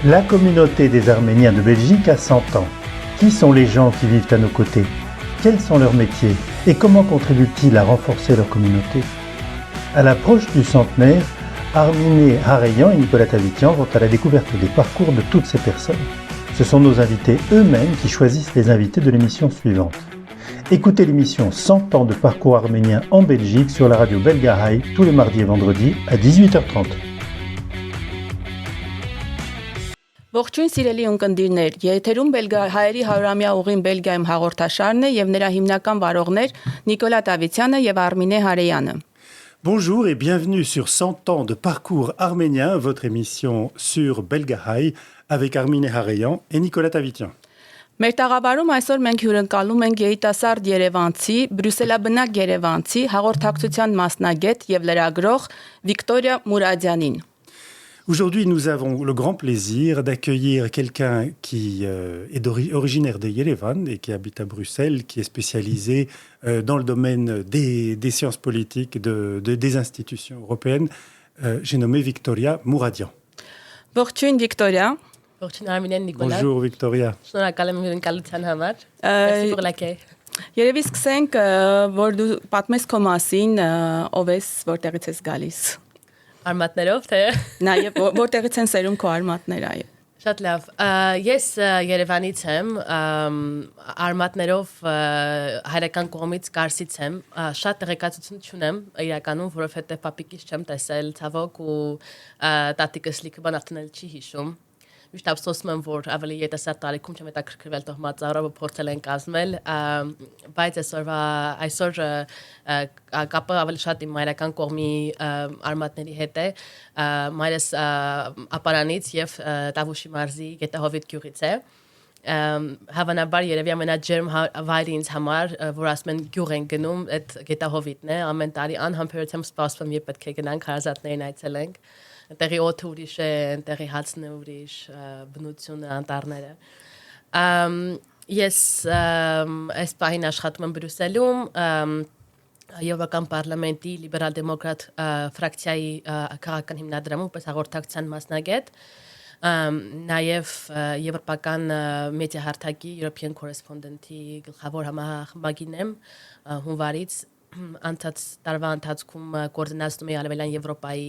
La communauté des Arméniens de Belgique a 100 ans. Qui sont les gens qui vivent à nos côtés? Quels sont leurs métiers? Et comment contribuent-ils à renforcer leur communauté? À l'approche du centenaire, Arminé Hareyan et Nicolas Tavitian vont à la découverte des parcours de toutes ces personnes. Ce sont nos invités eux-mêmes qui choisissent les invités de l'émission suivante. Écoutez l'émission 100 ans de parcours arménien en Belgique sur la radio Belgahai tous les mardis et vendredis à 18h30. Ողջույն սիրելի ունկնդիրներ, եթերում հայերի հարյուրամյա ուղին Բելգիայում հաղորդաշարն է եւ նրա հիմնական վարողներ Նիկոլա Տավիցյանը եւ Արմինե Հարեյանը. Bonjour et bienvenue sur 100 ans de parcours arménien, votre émission sur Belgahai avec Arminé Hareyan et Nicolas Tavitian. Մեր տաղավարում այսօր մենք հյուրընկալում ենք երիտասարդ երևանցի, բրյուսելաբնակ երևանցի, հաղորդակցության մասնագետ եւ լրագրող Վիկտորիա Մուրադյանին. Aujourd'hui, nous avons le grand plaisir d'accueillir quelqu'un qui est originaire de Yerevan et qui habite à Bruxelles, qui est spécialisé dans le domaine des sciences politiques, des institutions européennes. J'ai nommé Victoria Mouradian. Ողջույն Վիկտորիա. Ողջույն Արմինեն Նիկոլա. Bonjour Victoria. Շնորհակալ եմ հյուրընկալության համար. Merci pour l'accueil. Երևի սկսենք, որ դու պատմես քո մասին, ով ես, որտեղից ես գալիս. Արմատներով թե Նաև որտեղից են սերում քո արմատները, այո. Շատ լավ։ Ես Երևանից եմ, արմատներով հայրական կողմից Կարսից եմ, շատ տեղեկատվություն չունեմ իրականում, որովհետև պապիկից չեմ տեսել ցավոք ու տատիկս լիքը բան արդեն չի հիշում։ Միշտ ափսոսում եմ, որ ավելի երիտասարդ տարիքում չեմ հետաքրքրվել տոհմածառով փորձել են կազմել, բայց այսօր կապը ավելի շատ իմ մայրական կողմի արմատների հետ է, մայրս ապարանից եւ Տավուշի մարզի Գետահովիտ գյուղից է, հավանաբար երևի ամենաջերմ վայրը ինձ համար, որ ասում են գյուղ են գնում, այդ Գետահովիտն է, ամեն տարի անհամբերությամբ սպասում, երբ պետք է գնանք հարազատներին այցելենք. Տեղի օդը ուրիշ է, տեղի հացն է ուրիշ, բնությունը, անտառները։ Ես այս պահին աշխատում եմ Բրյուսելում, Եվրոպական պարլամենտի լիբերալ դեմոկրատ ֆրակցիայի քաղաքական հիմնադրամում պես հաղորդակցության մասնագետ, նաև եվրոպական մեդիա հարթակի European Correspondent-ի գլխավոր համախմբագին եմ հունվարից անցած տարվա ընթացքում կոորդինացնում է Արևելյան Եվրոպայի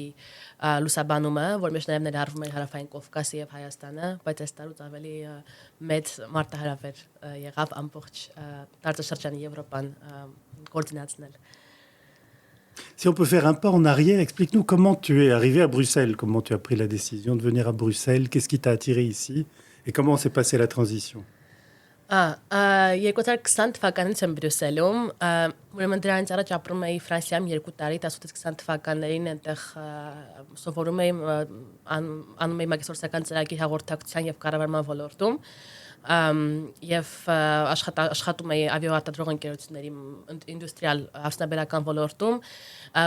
լուսաբանումը, որ մեջ նաև ներառվում է Հարավային Կովկասը եւ Հայաստանը, բայց այս տարուց ավելի մեծ մարտահրավեր եղավ ամբողջ տարածաշրջանի Եվրոպան կոորդինացնել. Si on peut faire un pas en arrière, explique-nous comment tu es arrivé à Bruxelles, comment tu as pris la décision de venir à Bruxelles, qu'est-ce qui t'a attiré ici et comment s'est passée la transition? 2020 թվականից եմ Բրյուսելում, ուրեմն դրանից առաջ ապրում էի Ֆրանսիայում 2 տարի, 18-20 թվականներին այնտեղ սովորում էի, անում էի մագիստրոսական ծրագիր հաղորդակցության եւ կառավարման ոլորտում, եւ աշխատում էի ավիաարտադրող ընկերությունների ինդուստրիալ արդյունաբերական ոլորտում,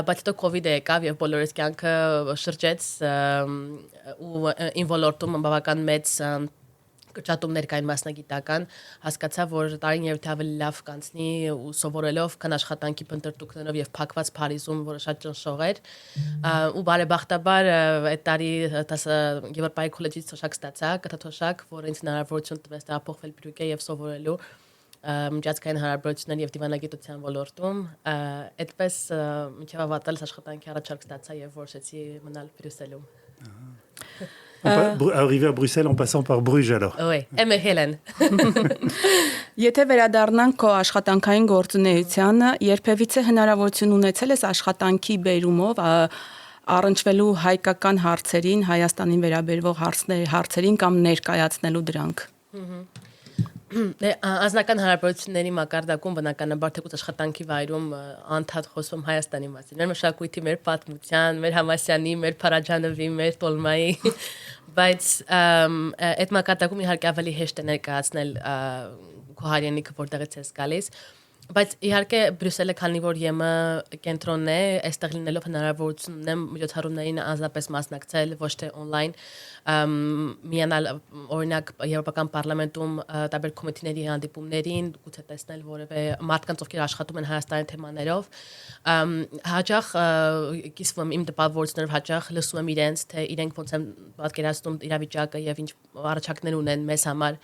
բայց հետո COVID-ը եկավ եւ բոլորիս կյանքը շրջեց ու ին ոլորտում բավական մեծ կրճատումներ կային մասնագիտական, հասկացա, որ տարին երբ ավելի լավ կանցնի ու սովորելով քան աշխատանքի փնտրտուքներով եւ փակված Փարիզում, որը շատ ճնշող էր, ու բարեբախտաբար այդ տարի Եվրոպայի քոլեջից թոշակ ստացա, կթոշակ, որը ինձ հնարավորություն տվեց տեղափոխվել Բրյուգե եւ սովորելու միջազգային հարաբերությունների եւ դիվանագիտության ոլորտում, այդպես մինչեւ ավարտել աշխատանքի առաջարկ ստացա եւ որոշեցի մնալ Բրյուսելում. Arrivé à Bruxelles en passant par Bruges alors. Oui, Emma Helen. Եթե վերադառնանք քո աշխատանքային գործունեությանը, երբևիցե հնարավորություն ունեցել ես աշխատանքի բերումով առնչվելու հայկական հարցերին, Հայաստանին վերաբերող հարցերին կամ ներկայացնելու դրանք։ Անձնական հարաբերությունների մակարդակում բնականաբար թեկուզ աշխատանքի վայրում անդադ խոսում Հայաստանի մասին, մեր մշակույթի, մեր պատմության, մեր Համասյանի, մեր Փարաջանովի, մեր Տոլմայի, բայց այդ մակարդակում իհարկե ավելի հեշտ է ներկայացնել քո հայրենիքը, որտեղից ես գալիս, Բայց իհարկե Բրյուսելը քանի որ ԵՄ կենտրոնն է, այստեղ լինելով հնարավորություն ունեմ միջոցառումներին անձնապես մասնակցել, ոչ թե on-line, միանալ օրինակ Եվրոպական պարլամենտում տարբեր կոմիտեների հանդիպումներին, գուցե տեսնել որևէ մարդկանց, ովքեր աշխատում են Հայաստանի թեմաներով, հաճախ կիսվում իմ տպավորություններով հաճախ լսում եմ իրենց, թե իրենք ոնց են պատկերացնում իրավիճակը եւ ինչ առաջարկներ ունեն մեզ համար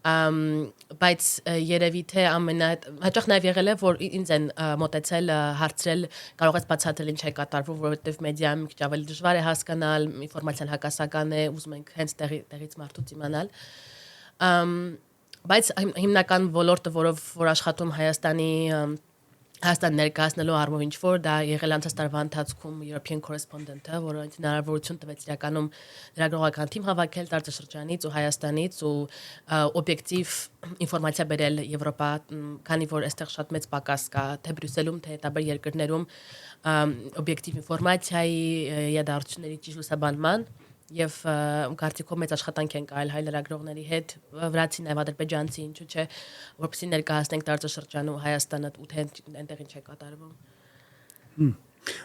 բայց երևի թե հաճախ նաև եղել է որ ինձ են մոտեցել հարցրել կարող ես բացատրել ինչ է կատարվում որովհետև մեդիայում մի քիչ ավելի դժվար է հասկանալ ինֆորմացիան հակասական է ուզում ենք հենց տեղից մարդուց իմանալ բայց հիմնական ոլորտը որ աշխատում Հայաստան ներկայացնելու առումով ինչ որ դա եղել անցած տարվա ընթացքում European correspondent-ը, որը հնարավորություն տվեց իրականում լրագրողական թիմ հավաքել տարածաշրջանից ու Հայաստանից ու օբյեկտիվ ինֆորմացիա բերել Եվրոպա, քանի որ այստեղ շատ մեծ պակաս կա թե Բրյուսելում, թե տարբեր երկրներում օբյեկտիվ ինֆորմացիայի, իրադարձությունների ճիշտ լուսաբանման եւ կարծիքով մեծ աշխատանք են կարել հայ լրագրողների հետ վրացի նաեւ ադրբեջանցի ինչու՞ չէ որպեսզի ներկայացնենք տարածաշրջանը ու Հայաստանը ու թե այնտեղ ինչ է կատարվում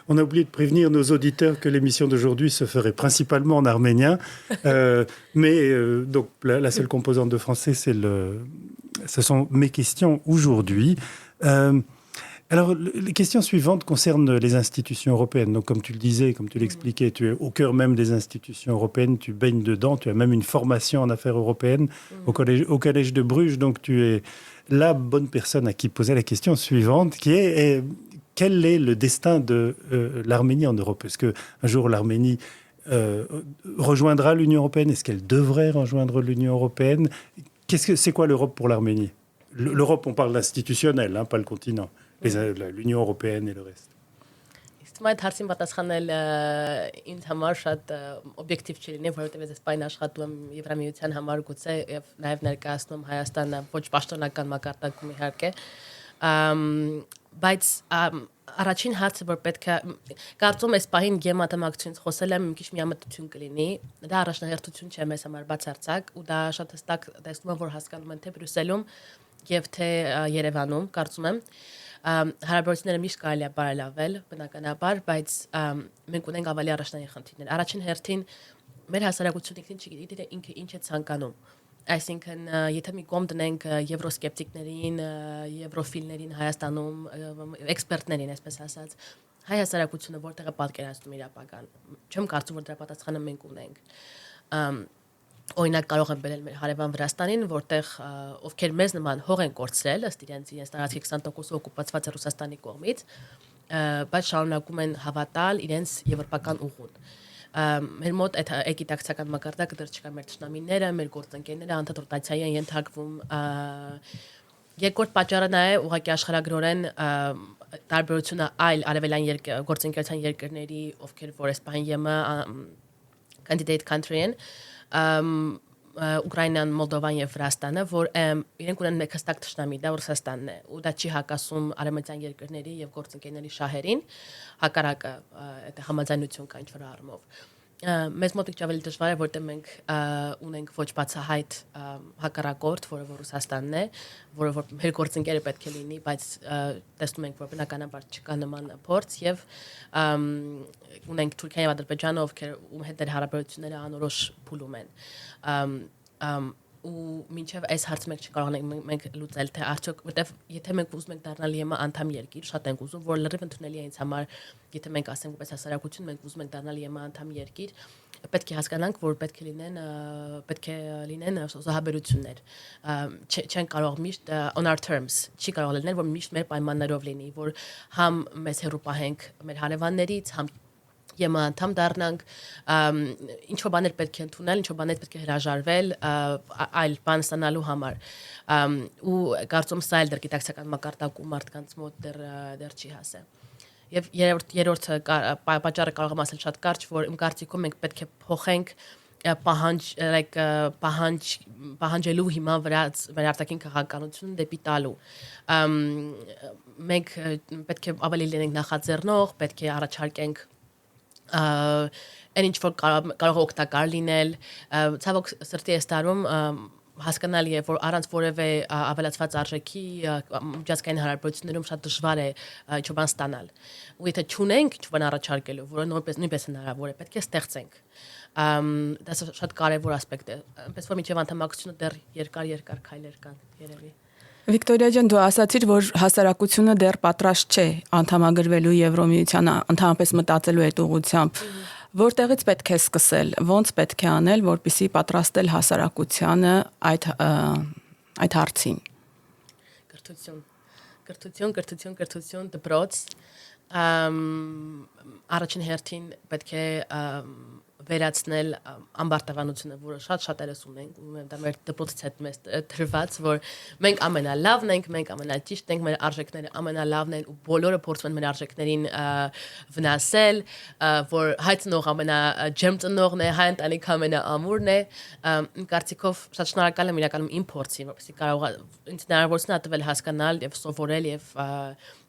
On a oublié de prévenir nos auditeurs que l'émission d'aujourd'hui se ferait principalement en arménien, donc la seule composante de français, ce sont mes questions aujourd'hui. Alors, les questions suivantes concernent les institutions européennes. Donc, comme tu le disais, comme tu l'expliquais, tu es au cœur même des institutions européennes, tu baignes dedans, tu as même une formation en affaires européennes au collège de Bruges. Donc, tu es la bonne personne à qui poser la question suivante, qui est quel est le destin de l'Arménie en Europe? Est-ce qu'un jour l'Arménie rejoindra l'Union européenne? Est-ce qu'elle devrait rejoindre l'Union européenne? C'est quoi l'Europe pour l'Arménie? L'Europe, on parle d'institutionnel, pas le continent. L'Union européenne et le reste. Այդ հարցին պատասխանել ինձ համար շատ օբյեկտիվ չլինի, որովհետև ես Իսպանիան աշխատում եմ Եվրամիության համար գուցե եւ նաեւ ներկայացնում Հայաստանը ոչ պաշտոնական մակարդակում իհարկե բայց առաջին հարցը որ պետք է կարծում ես պահին գեմատեմակցությունից խոսել եմ մի քիչ միամտություն կլինի դա առաջնահերթություն չէ մեզ համար բացարձակ ու դա շատ հստակ տեսնում եմ որ հասկանում են թե Բրյուսելում եւ թե Երևանում կարծում եմ հարաբերությունները միշտ կարելի է բարելավել բնականաբար բայց մենք ունենք ավելի առաջնային խնդիրներ առաջին հերթին մեր հասարակությունը ինքնին չգիտի ինքը ինչ է ցանկանում այսինքն եթե մի կողմ դնենք եվրոսկեպտիկներին եվրոֆիլներին Հայաստանում էքսպերտներին այսպես ասած հայ հասարակությունը որտեղ է պատկերացնում իր ապագան չեմ կարծում որ դրա պատասխանը մենք ունենք Օրինակ կարող են բերել մեր հարևան Վրաստանին, որտեղ ովքեր մեզ նման հող են կորցրել, ըստ իրենց տարածքի 20% օկուպացված է Ռուսաստանի կողմից, բայց շարունակում են հավատալ իրենց եվրոպական ուղուն։ Մեր մոտ այդ գիտակցական մակարդակը դեռ չկա մեր ճշնամիները, մեր գործընկերները անդադար ռոտացիայի են ենթարկվում։ Երկրորդ պատճառը նա է ուղղակի աշխարհագրորեն տարբերությունը այլ արևելյան գործընկերության երկրների, ովքեր որ այսպահին ԵՄ candidate country են Ուկրաինան, Մոլդովան եւ Վրաստանը, որ իրենք ունեն մեկ հստակ ճշնամի, դա Ռուսաստանն է, ու դա չի հակասում արևմտյան երկրների եւ գործընկերների շահերին, հակառակը այդ համաձայնություն կա ինչ-որ առումով։ Մեզ մոտ ավելի դժվար է, որտեղ մենք ունենք ոչ բացահայտ հակառակորդ, որը որ Ռուսաստանն է, որը որ մեր գործընկերը պետք է լինի, բայց տեսնում ենք, որ բնականաբար չկա նման փորձ եւ ունենք Թուրքիան եւ Ադրբեջանը, ովքեր ում հետ դեր հարաբերությունները անորոշ փուլում են։ Ու մինչև այս հարցը մենք չկարողանանք լուծել, թե արդյոք, որտեվ եթե մենք ուզում ենք դառնալ ԵՄ անդամ երկիր, շատ ենք ուզում, որ լրիվ ընդունելի է ինձ համար, եթե մենք ասենք որպես հասարակություն, մենք ուզում ենք դառնալ ԵՄ անդամ երկիր, պետք է հասկանանք, որ պետք է լինեն զոհաբերություններ։ Չեն կարող միշտ on our terms, չի կարող լինել, որ միշտ մեր պայմաններով լինի, որ համ մեզ հեռու պահենք մեր հարևաններից, համ ԵՄ անդամ դառնանք, ինչ որ բաներ պետք է ընդունել, ինչ որ բաներ պետք է հրաժարվել, այլ բան ստանալու համար։ Ու կարծում սա էլ դեռ գիտակցական մակարդակում մարդկանց մոտ դեռ չի հասել։ Եվ երրորդ պատճառը կարող եմ ասել շատ կարճ, որ իմ կարծիքով մենք պետք է փոխենք պահանջելու հիման վրա մեր արտաքին քաղաքականությունը դեպի տալու։ Մենք պետք է ավելի լինենք նախաձեռնող, պետք է առաջարկենք այն ինչ որ կարող օգտակար լինել ցավոք սրտի այս տարում հասկանալի է, որ առանց որևէ ավելացված արժեքի միջազգային հարաբերություններում շատ դժվար է ինչ-որ բան ստանալ։ Ու եթե չունենք ինչ-որ առաջարկելու, որը նույնպես հնարավոր է, պետք է ստեղծենք։ Դա շատ կարևոր ասպեկտ է։ Այնպես որ միջև անդամակցությունը դեռ երկար քայլեր կան երևի։ Վիկտորիա ջան, դու ասացիր, որ հասարակությունը դեռ պատրաստ չէ անդամագրվելու Եվրոմիությանը, ընդհանրապես մտածելու այդ ուղղությամբ։ Որտեղից պետք է սկսել, ո՞նց պետք է անել, որպեսզի պատրաստել հասարակությանը այդ հարցին։ Կրթություն, դպրոց։ Առաջին հերթին պետք է վերացնել ամբարտավանությունը, որը շատերս ունենք, ու դա մեր դպրոցից հետ մեզ դրված, որ մենք ամենալավն ենք, մենք ամենաճիշտ ենք, մեր արժեքները ամենալավն են ու բոլորը փորձում են մեր արժեքներին վնասել, որ հայ ծնող ամենաջերմ ծնողն է, հայ ընտանիք ամենաամուրն է, կարծիքով շատ շնորհակալ եմ իրականում իմ փորձին, որպեսզի կարողա ինձ հնարավորություն տվել հասկանալ եւ սովորել եւ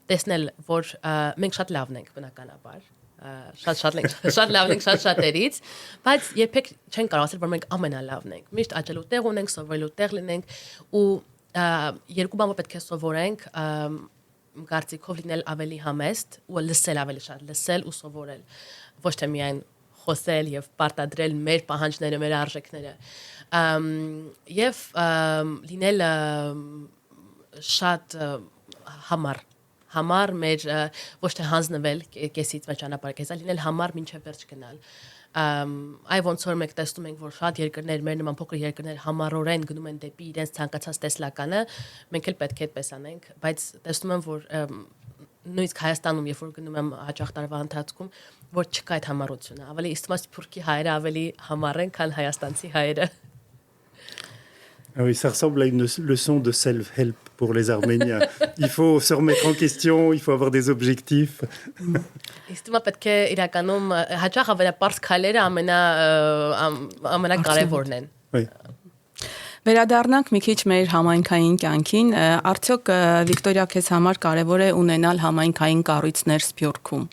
տեսնել, որ մենք շատ լավն ենք բնականաբար շատ լավն ենք շատերից, բայց երբեք չեն կարող ասել, որ մենք ամենալավն ենք։ Միշտ աճելու տեղ ունենք, սովորելու տեղ լինենք ու երկու բան որ պետք է սովորենք, կարծիքով լինել ավելի համեստ ու լսել ավելի շատ, լսել ու սովորել, ոչ թե միայն խոսել եւ պարտադրել մեր պահանջները, մեր արժեքները։ Եվ լինել շատ համար մեր ոչ թե հանձնվել կեսից մեր ճանապարհը կեսա լինել համար մինչև վերջ գնալ այ ոնց որ մենք տեսնում ենք որ շատ երկրներ մեր նման փոքր երկրներ համառորեն գնում են դեպի իրենց ցանկացած տեսլականը մենք էլ պետք է այդպես անենք բայց տեսնում եմ որ նույնիսկ Հայաստանում երբ որ գնում եմ հաճախ տարվա ընթացքում որ չկա այդ համառությունը ավելի իստմաս փուրքի հայերը ավելի համառ են քան հայաստանցի հայերը Oui, ça ressemble à une leçon de self-help pour les Arméniens. Il faut se remettre en question, il faut avoir des objectifs. Իստիմա պետք է իրականում հաճախ ավելապարզ քայլերը ամենակարևորն են։ Oui. Վերադառնանք մի քիչ մեր համայնքային կյանքին, արդյոք Վիկտորիա քեզ համար կարևոր է ունենալ համայնքային կառույցներ Սփյուռքում։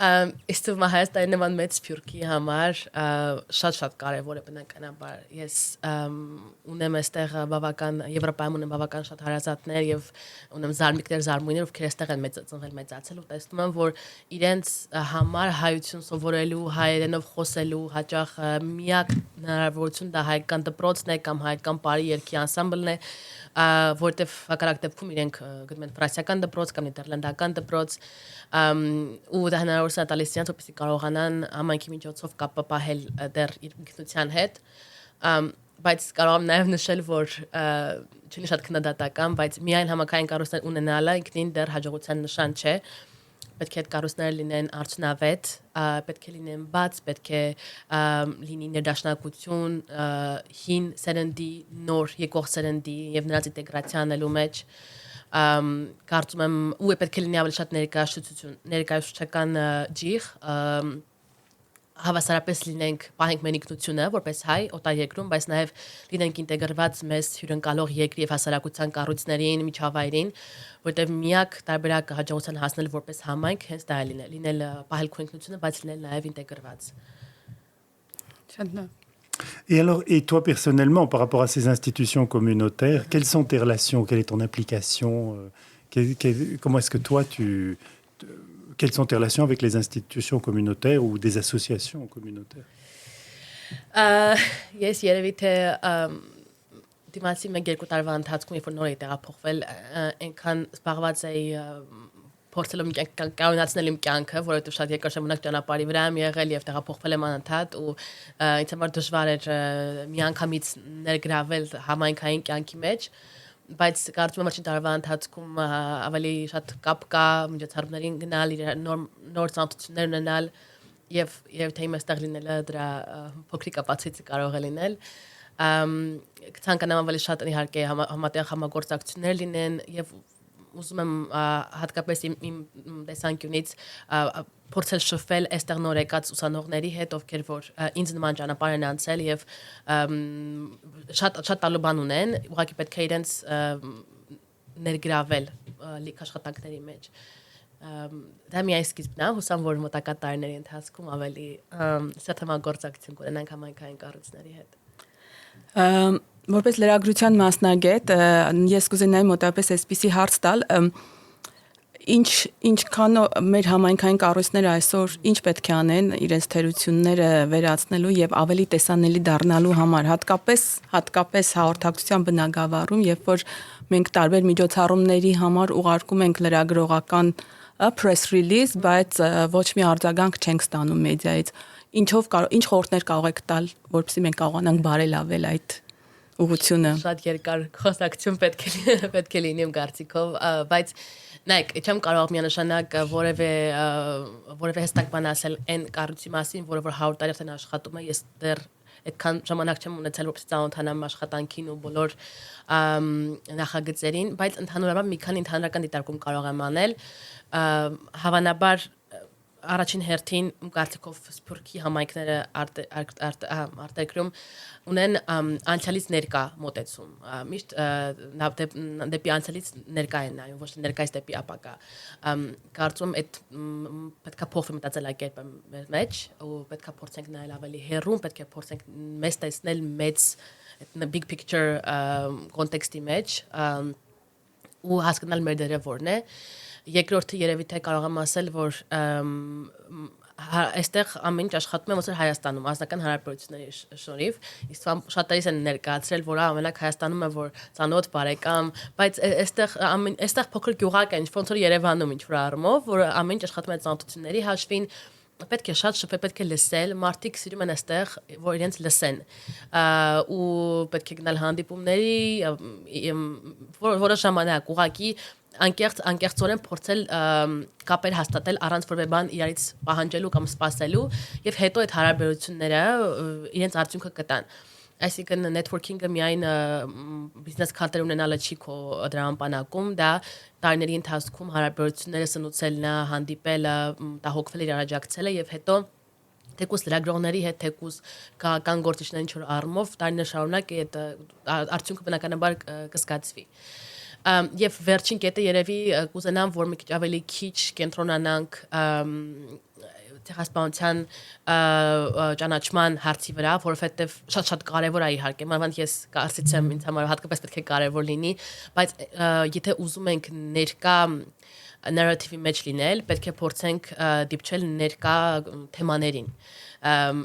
Իստիմա Հայաստանի նման մեծ Սփյուռքի համար շատ կարևոր է բնականաբար։ Ես ունեմ այստեղ բավական Եվրոպայում ունեմ բավական շատ հարազատներ եւ ունեմ զարմիկներ, զարմույներ, ովքեր այստեղ են ծնվել մեծացել ու տեսնում եմ, որ իրենց համար հայություն սովորելու, հայերենով խոսելու հաճախ միակ հնարավորություն դա հայկական դպրոցն է կամ հայկական բարի երգի անսամբլն է, որտեվ հակառակ դեպքում իրենք գտնում են ֆրանսիական դպրոց կամ նիդերլանդական դպրոց ու դա հնարավորություն տալիս իրենց որպեսզի կարողանան համայնքի միջոցով կապը պահել դեռ իր ինքնության հետ բայց կարող եմ նաև նշել որ չի շատ քննադատական բայց միայն համակային կառույցներ ունենալը ինքնին դեռ հաջողության նշան չէ պետք է այդ կառույցները լինեն արդյունավետ, պետք է լինեն բաց, պետք է լինի ներդաշնակություն, հին սերնդի, նոր եկող սերնդի եւ նրանց ինտեգրացիա անելու մեջ կարծում եմ ու պետք է լինի ավելի շատ ներկայացուցչական ջիղ հավասարապես լինենք պահենք մեր ինքնությունը որպես հայ օտար երկրում, բայց նաև լինենք ինտեգրված մեզ հյուրընկալող երկրի եւ հասարակության կառույցներին, միջավայրին, որտեղ միակ տարբերակը հաջողության հասնել որպես համայնք հենց դա է լինել պահել քո ինքնությունը, բայց լինել նաև ինտեգրված։ Et alors, et toi personnellement, par rapport à ces institutions communautaires, quelles sont tes relations, quelle est ton implication, comment est-ce que toi quelles sont tes relations avec les institutions communautaires ou des associations communautaires? Yes, երևի թե դիմացի մեկ երկու տարվա ընթացքում երբ որ նոր էի տեղափոխվել, այնքան զբաղված էի փորձելով կայունացնել իմ կյանքը, որովհետև շատ երկար ժամանակ ճանապարհի վրա եմ եղել եւ տեղափոխվել եմ անընդհատ ու ինձ համար դժվար էր միանգամից ներգրավել համայնքային կյանքի մեջ, բայց կարծում եմ առաջին տարվա ընթացքում ավելի շատ կապ կա միջոցառումներին գնալ, նոր ծանոթություններ ունենալ եւ թե իմ այստեղ լինելը դրա փոքրիկ ապացույցը կարող է լինել ցանկանամ ավելի շատ իհարկե համատեղ համագործակցություններ լինեն եւ ուզում եմ հատկապես իմ տեսանկյունից փորձել շփվել այստեղ նոր եկած ուսանողների հետ, ովքեր որ ինձ նման ճանապարհ են անցել եւ շատ տալու բան ունեն, ուղղակի պետք է իրենց ներգրավել լիք աշխատանքների մեջ։ Դա միայն սկիզբն է, հուսամ որ մոտակա տարիների ընթացքում ավելի շատ համագործակցություն կունենանք համայնքային կառույցների հետ։ Որպես լրագրության մասնագետ ես կուզենայի մոտավորապես այսպիսի հարց տալ ինչքան մեր համայնքային կառույցները այսօր ինչ պետք է անեն իրենց թերությունները վերացնելու եւ ավելի տեսանելի դառնալու համար հատկապես հաղորդակցության բնագավառում երբ որ մենք տարբեր միջոցառումների համար ուղարկում ենք լրագրողական press release բայց ոչ մի արձագանք չենք ստանում մեդիայից ինչ խորհուրդներ կարող եք տալ որպեսզի մենք կարողանանք բարելավել այդ ուղղությունը Շատ երկար խոսակցություն պետք է լինի իմ կարծիքով, բայց նայեք, չեմ կարող միանշանակ որևէ հստակ բան ասել այն կառույցի մասին, որը որ 100 տարի արդեն աշխատում է, ես դեռ այդքան ժամանակ չեմ ունեցել, որպեսզի ծանոթանամ աշխատանքին ու բոլոր նախագծերին, բայց ընդհանրապես մի քանի ընդհանրական դիտարկում կարող եմ անել, հավանաբար առաջին հերթին կարծիքով սփյուռքի համայնքները արտերկրում ունեն անցյալից ներկա մոտեցում միշտ դեպի անցյալից ներկա են նայում ոչ թե ներկայից դեպի ապագա կարծում այդ պետքա փոխվի մտածելակերպը մեր մեջ ու պետքա փորձենք նայել ավելի հեռուն պետք է փորձենք մեզ տեսնել մեծ big picture կոնտեքստի մեջ ու հասկանալ մեր դերը որն է Երկրորդը երևի թե կարող եմ ասել, որ այստեղ ամեն ինչ աշխատում է ոնց որ Հայաստանում, ազնական հարաբերությունների շնորհիվ, իսկ շատերից են ներկայացրել, որ ամենակ Հայաստանում է, որ ծանոթ բարեկամ, բայց այստեղ փոքր գյուղակ է, ոնց որ Երևանում ինչ որ առումով, որ ամեն ինչ աշխատում է ծանոթությունների հաշվին, պետք է շատ շփվել, պետք է լսել, մարդիկ սիրում են այստեղ, որ իրենց լսեն, ու պետք է գնալ հանդիպումների, որը ժամանակ ուղղակի անկեղծորեն փորձել կապեր հաստատել առանց որևէ բան իրարից պահանջելու կամ սպասելու եւ հետո այդ հարաբերությունները իրենց արդյունքը կտան այսինքն networking-ը միայն բիզնես քարտեր ունենալը չի քո դրամապանակում դա տարիների ընթացքում հարաբերությունները սնուցելն է հանդիպելը տահոգվել իր աջակցելը եւ հետո թեկուս լրագրողների հետ թեկուս կան գործիչների ինչ որ առումով տարիներ շարունակ այդ արդյունքը բնականաբար կզգացվի Եվ վերջին կետը երևի կուզենամ, որ մի քիչ ավելի քիչ կենտրոնանանք ցեղասպանության ճանաչման հարցի վրա, որովհետև շատ կարևոր է իհարկե, մանավանդ ես կարծիքս եմ ինձ համար հատկապես պետք է կարևոր լինի, բայց եթե ուզում ենք ներկա narrative-ի մեջ լինել, պետք է փորձենք դիպչել ներկա թեմաներին։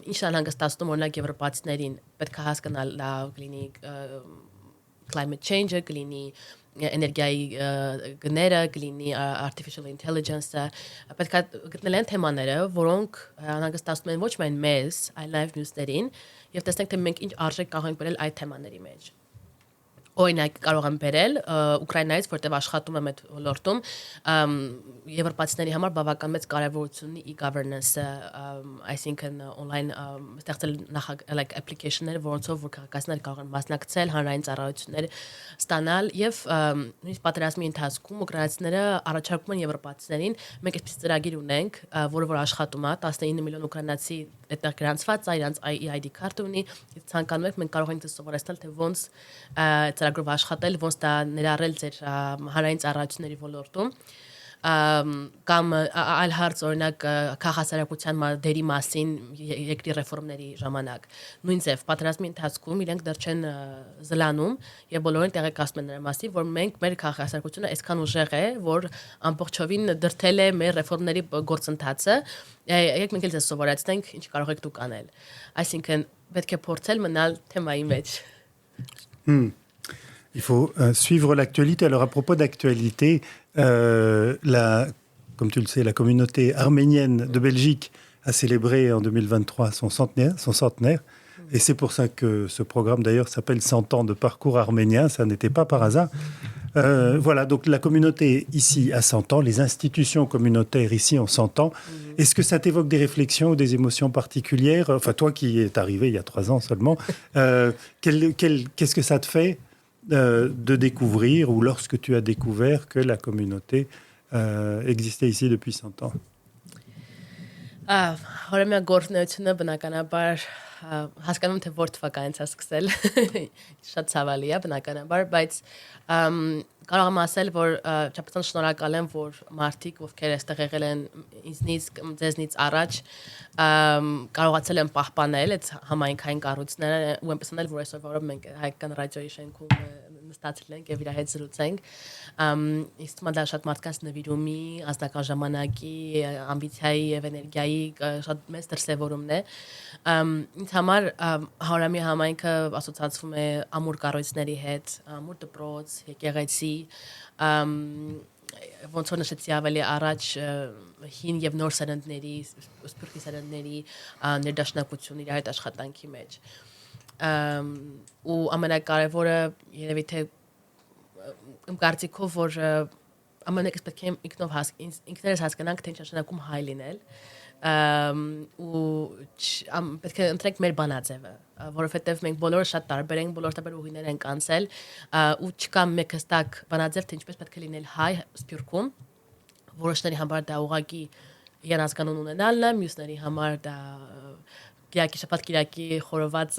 Ինչն անհանգստացնում օրինակ եվրոպացիներին, պետք է հասկանալ լավ կլինի climate change-ը, կլինի էներգիայի գները, կլինի artificial intelligence-ը, պետք է գտնել են թեմաները, որոնք անհանգստացնում են ոչ միայն մեզ, այլ նաև մյուսներին, եւ տեսնենք թե մենք ինչ արժեք կարող ենք բերել այդ թեմաների մեջ։ Օրինակ կարող եմ բերել Ուկրաինայից, որտեղ աշխատում եմ այդ ոլորտում, եվրոպացիների համար բավական մեծ կարևորություն ունի e-governance-ը, այսինքն on-line ստեղծել like application-ներ, որոնցով որ քաղաքացիները կարող են մասնակցել հանրային ծառայություններ ստանալ եւ նույնիսկ պատերազմի ընթացքում ուկրաինացիները առաջարկում են եվրոպացիներին, մենք այսպես ծրագիր ունենք, որը որ աշխատում է 19 միլիոն ուկրաինացի այդտեղ գրանցված է, իրանց ID card ունի, ցանկանում եք մենք կարող ենք սովորեցնել թե ոնց ծրագրով աշխատել, ոնց դա ներառել ձեր հանրային ծառայությունների ոլորտում կամ այլ հարց օրինակ քաղաքացիական դերի մասին երկրի ռեֆորմների ժամանակ նույն ձև պատերազմի ընթացքում իրենք դեռ չեն զլանում եւ բոլորին տեղեկացնում են նրա մասին որ մենք մեր քաղաքացիությունը այսքան ուժեղ է որ ամբողջովին դրթել է մեր ռեֆորմների գործընթացը եկեք մենք էլ սովորեցնենք ինչ կարող եք դուք անել այսինքն պետք է փորձել մնալ թեմայի մեջ Il faut suivre l'actualité. Alors, à propos d'actualité, comme tu le sais, la communauté arménienne de Belgique a célébré en 2023 son centenaire. Et c'est pour ça que ce programme, d'ailleurs, s'appelle 100 ans de parcours arménien. Ça n'était pas par hasard. Voilà, donc la communauté ici a 100 ans, les institutions communautaires ici ont 100 ans. Est-ce que ça t'évoque des réflexions ou des émotions particulières? Enfin, toi qui es arrivé il y a 3 ans seulement, qu'est-ce que ça te fait de découvrir ou lorsque tu as découvert que la communauté existait ici depuis 100 ans? Հորմյա գործնությունը բնականաբար հասկանում թե որ թվականից է սկսել շատ ցավալի է բնականաբար բայց կարող եմ ասել, որ չափազանց շնորհակալ եմ, որ մարդիկ, ովքեր այստեղ եղել են ինձնից, ձեզնից առաջ, կարողացել են պահպանել այդ համայնքային կառույցները ու այնպես անել, որ այսօր որով մենք հայկական ռադիոյի շենքում նստածել ենք եւ իր հետ զրուցենք։ Իսկ դա շատ մարդկանց նվիրումի, ազնական ժամանակի, ամբիցիայի եւ էներգիայի շատ մեծ դրսեւորումն է։ Ինձ համար Հարամի համայնքը ասոցացվում է ամուր կառույցների հետ, ամուր դպրոց, եկեղեցի, ոնց որ նշեցի ավելի առաջ հին եւ նոր սերնդների, սփյուռքի սերնդների ներդաշնակություն իր այդ աշխատանքի մեջ։ Ու ամենակարևորը երևի թե իմ կարծիքով որ ամենից պետք է ինքներս հասկանանք թե ինչ նշանակում հայ լինել ու պետք է ընտրենք մեր բանաձևը որովհետև մենք բոլորը շատ տարբեր ենք բոլոր տարբեր ուղիներ ենք անցել ու չկա մեկ հստակ բանաձև թե ինչպես պետք է լինել հայ սփյուռքում որոշների համար դա ուղղակի իրեն հասկանուն ունենալն է մյուսների համար դա Կիրակի շաբաթ Կիրակի խորոված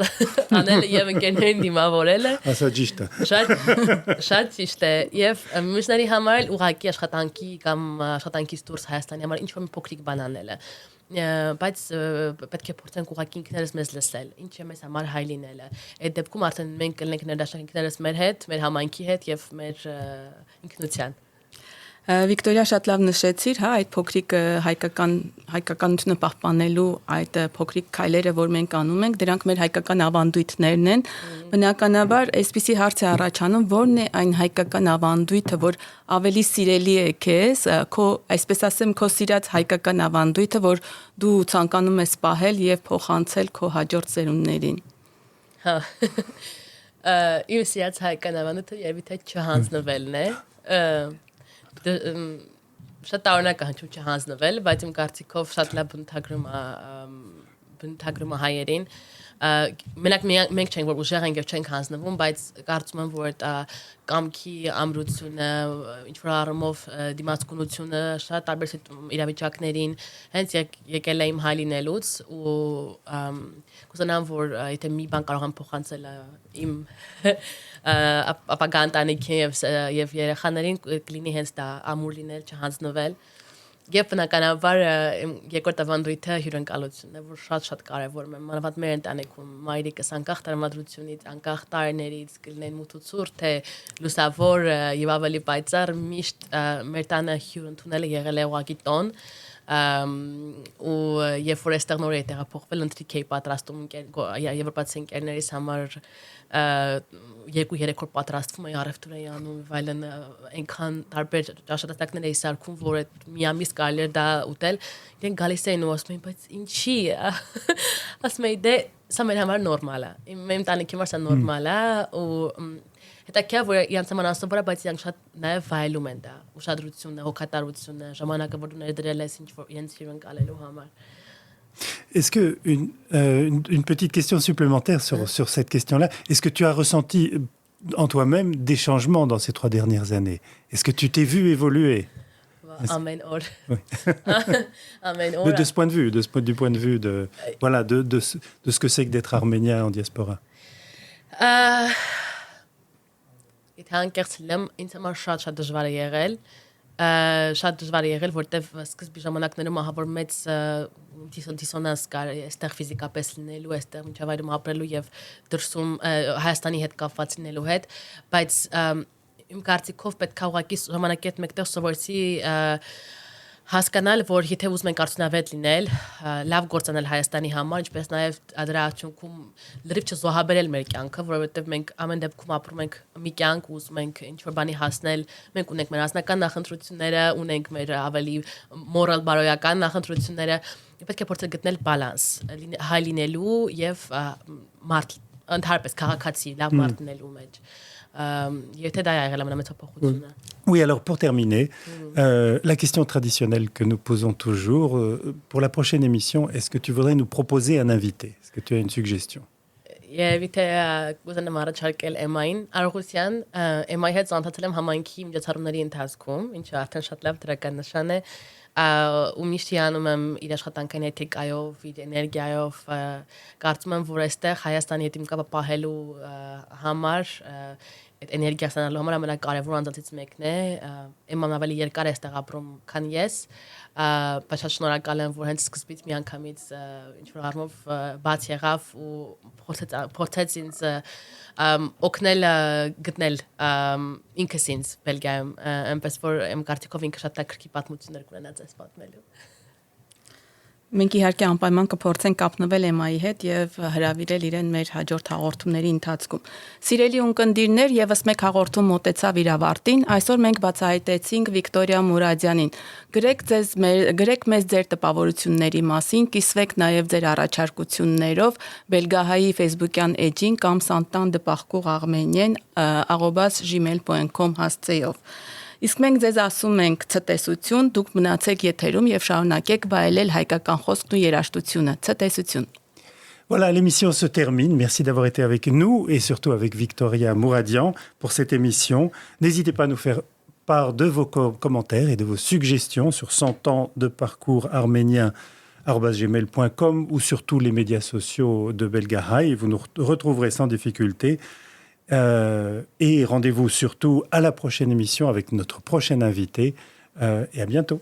անելը եւ ընկերներին դիմավորելը Ասա ճիշտ է շատ ճիշտ է եւ մյուսների համար էլ ուղղակի աշխատանքի կամ աշխատանքից դուրս Հայաստանի համար ինչ որ մի փոքրիկ բան անելը բայց պետք է փորձենք ուղղակի ինքներս մեզ լսել ինչ է մեզ համար հայ լինելը այդ դեպքում արդեն մենք կլինենք ներդաշնակ ինքներս մեր հետ մեր համայնքի հետ եւ մեր ինքնության Վիկտորիա շատ լավ նշեցիր, հա, այդ փոքրիկ հայկականությունը պահպանելու այդ փոքրիկ քայլերը, որ մենք անում ենք, դրանք մեր հայկական ավանդույթներն են։ Բնականաբար, այսպիսի հարց է առաջանում, որն է այն հայկական ավանդույթը, որ ավելի սիրելի է քեզ, քո, այսպես ասեմ, քո սիրած հայկական ավանդույթը, որ դու ցանկանում ես պահել եւ փոխանցել քո հաջորդ սերունդներին։ Հա։ Իմ սիրած հայկական ավանդույթը երևի թե չհանձնվելն է։ Շատ տարօրինակ է հնչում չհանձնվել, բայց իմ կարծիքով շատ լավ բնութագրում է հայերին։ Մենակ մենք չենք, որ ուժեղ ենք եւ չենք հանձնվում, բայց կարծում եմ, որ կամքի ամրությունը, ինչ-որ առումով դիմացկունությունը շատ տարբեր իրավիճակներին հենց եկել է իմ հայ լինելուց ու կուզենամ, որ եթե մի բան կարող եմ փոխանցել իմ ապագա ընտանիքին եւ երեխաներին կլինի հենց դա ամուր լինել, չհանձնվել եւ բնականաբար երկրորդ ավանդույթը հյուրընկալությունն է, որ շատ կարեւոր է մանավանդ մեր ընտանիքում մայրիկս անկախ տրամադրությունից, անկախ տարիներից կլինեն մութ ու ցուրտ թե լուսավոր եւ ավելի պայծառ միշտ մեր տանը հյուր ընդունելը եղել է ուղղակի տոն ու երբ որ այստեղ նոր է տեղափոխվել ընտրիկ էի պատրաստում եվրոպացի ընկերներիս համար 2-3 օր պատրաստվում էի առևտուր էի անում վայլն այնքան տարբեր ճաշատատակներ էի սարքում որ այդ մի ամիս կարելի էր դա ուտել իրենք գալիս էին ու ասում էին բայց ինչի ասում էի դե սա մեր համար նորմալ է իմ ընտանիքի համար սա նորմալ է ու հետաքրքիր որ իրանց համար անսովոր է բայց իրանք շատ նաև վայելում են դա ուշադրությունը հոգատարությունը ժամանակը որ դու ներդրել ես ինչ որ իրենց հյուրընկալելու համար Est-ce que une petite question supplémentaire sur cette question-là, est-ce que tu as ressenti en toi-même des changements dans ces 3 dernières années? Est-ce que tu t'es vu évoluer? Amen. Oui. Amen. De ce point de vue, du point de vue de ce que c'est que d'être arménien en diaspora. Շատ դժվար է եղել, որտեվ սկզբի ժամանակներում ահավոր մեծ դիսոնանս կար այստեղ ֆիզիկապես լինելու, այստեղ միջավայրում ապրելու եւ դրսում Հայաստանի հետ կապված լինելու հետ, բայց իմ կարծիքով պետք է ուղղակի ժամանակի հետ մեկտեղ սովորեցի հասկանալ, որ եթե ուզում ենք արդյունավետ լինել, լավ գործանել Հայաստանի համար, ինչպես նաև դրա արդյունքում լրիվ չզոհաբերել մեր կյանքը, որովհետև մենք ամեն դեպքում ապրում ենք մի կյանք, ուզում ենք ինչ-որ բանի հասնել, մենք ունենք մեր անձնական նախընտրությունները, ունենք մեր ավելի մորալ բարոյական նախընտրությունները, պետք է փորձել գտնել բալանս, հայ լինելու եւ ընդհանրապես քաղաքացի, լավ մարդ լինելու մեջ։ Oui, alors pour terminer, la question traditionnelle que nous posons toujours, pour la prochaine émission, est-ce que tu voudrais nous proposer un invité? Est-ce que tu as une suggestion? Եթե կուզենամ առաջարկել Էմային Արողոսյան, Էմայի հետ ծանոթացել եմ համայնքի միջոցառումների ընթացքում, ինչը արդեն շատ լավ դրական նշան է, ու միշտ անում եմ իր աշխատանքային էթիկայով, իր էներգիայով, կարծում եմ, որ այստեղ Հայաստանի հետ իմ կապը պահելու համար այդ էներգիա ստանալու համար ամենակարևոր անձանցից մեկն է իմ ավելի երկար է այստեղ ապրում քան ես բայց շատ շնորհակալ եմ որ հենց սկզբից միանգամից ինչ որ առումով բաց եղավ ու փորձեց ինձ օգնել գտնել ինքս ինձ Բելգիայում այնպես որ իմ կարծիքով ինքը շատ տակրկի պատմություններ կունենաց այս պատմելու Մենք իհարկե անպայման կփորձենք կապնվել Էմայի հետ եւ հրավիրել իրեն մեր հաջորդ հաղորդումների ընթացքում։ Սիրելի ունկնդիրներ, եւս մեկ հաղորդում մոտեցավ իր ավարտին։ Այսօր մենք բացահայտեցինք Վիկտորիա Մուրադյանին։ Գրեք մեզ ձեր տպավորությունների մասին, կիսվեք նաեւ ձեր առաջարկություններով Belgahai Facebook-յան էջին կամ Santan de Parcours Arménien @gmail.com հասցեով։ Իսկ մենք ձեզ ասում ենք ցտեսություն, դուք մնացեք եթերում եւ շարունակեք վայելել հայկական խոսքն ու երաժշտությունը։ Ցտեսություն։ Voilà, l'émission se termine. Merci d'avoir été avec nous et surtout avec Victoria Mouradian pour cette émission. N'hésitez pas à nous faire part de vos commentaires et de vos suggestions sur 100 ans de parcours arménien @gmail.com ou sur tous les médias sociaux de Belgahai. Vous nous retrouverez sans difficulté. Et rendez-vous surtout à la prochaine émission avec notre prochain invité. Et à bientôt.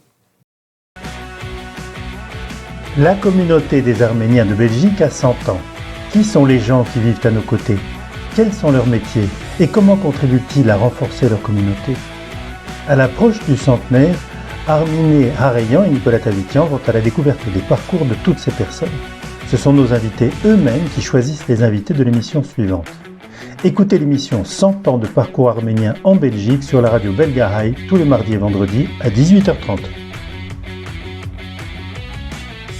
La communauté des Arméniens de Belgique a 100 ans. Qui sont les gens qui vivent à nos côtés? Quels sont leurs métiers? Et comment contribuent-ils à renforcer leur communauté? À l'approche du centenaire, Arminé Harayan et Nicolas Tavikian vont à la découverte des parcours de toutes ces personnes. Ce sont nos invités eux-mêmes qui choisissent les invités de l'émission suivante. Écoutez l'émission 100 ans de parcours arménien en Belgique sur la radio Belgahai tous les mardis et vendredis à 18h30.